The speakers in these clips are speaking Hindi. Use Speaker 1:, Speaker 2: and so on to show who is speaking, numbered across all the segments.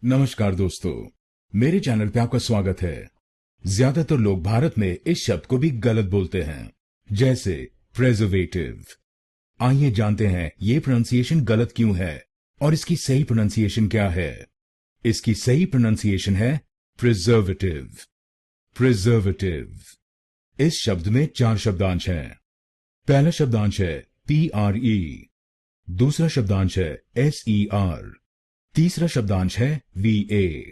Speaker 1: नमस्कार दोस्तों, मेरे चैनल पे आपका स्वागत है। ज्यादातर लोग भारत में इस शब्द को भी गलत बोलते हैं, जैसे प्रेजर्वेटिव। आइए जानते हैं ये प्रोनाउंसिएशन गलत क्यों है और इसकी सही प्रोनाउंसिएशन क्या है। इसकी सही प्रोनाउंसिएशन है प्रिजर्वेटिव। प्रिजर्वेटिव। इस शब्द में 4 शब्दांश हैं। पहला शब्दांश है PRE, दूसरा शब्दांश है SER, तीसरा शब्दांश है VA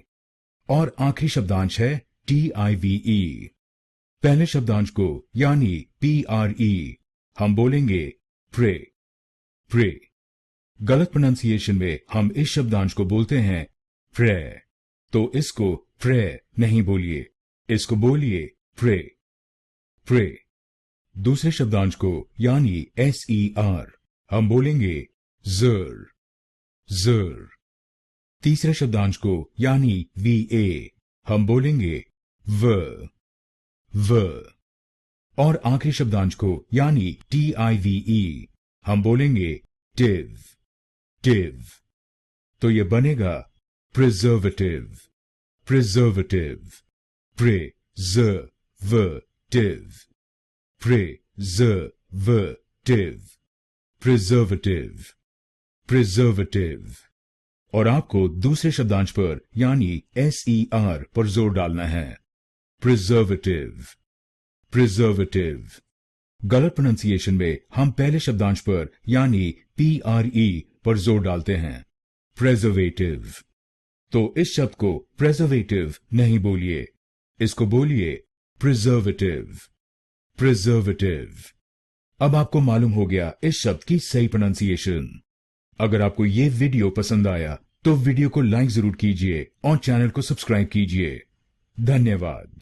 Speaker 1: और आखिरी शब्दांश है TIVE। पहले शब्दांश को यानी PRE हम बोलेंगे प्रे। प्रे। गलत प्रोनाउंसिएशन में हम इस शब्दांश को बोलते हैं प्रे, तो इसको प्रे नहीं बोलिए, इसको बोलिए प्रे। प्रे। दूसरे शब्दांश को यानी SER हम बोलेंगे जर। जर। तीसरे शब्दांश को यानी VA हम बोलेंगे व। व। और आखिरी शब्दांश को यानी TIVE हम बोलेंगे टिव। टिव। तो ये बनेगा preservative. Preservative. Preservative. Preservative. Preservative. Preservative. और आपको दूसरे शब्दांश पर यानी SER पर जोर डालना है। प्रिजर्वेटिव। प्रिजर्वेटिव। गलत प्रोनाउंसिएशन में हम पहले शब्दांश पर यानी PRE पर जोर डालते हैं, प्रेजर्वेटिव। तो इस शब्द को प्रेजर्वेटिव नहीं बोलिए, इसको बोलिए प्रिजर्वेटिव। प्रिजर्वेटिव। अब आपको मालूम हो गया इस शब्द की सही प्रोनाउंसिएशन। अगर आपको ये वीडियो पसंद आया तो वीडियो को लाइक जरूर कीजिए और चैनल को सब्सक्राइब कीजिए। धन्यवाद।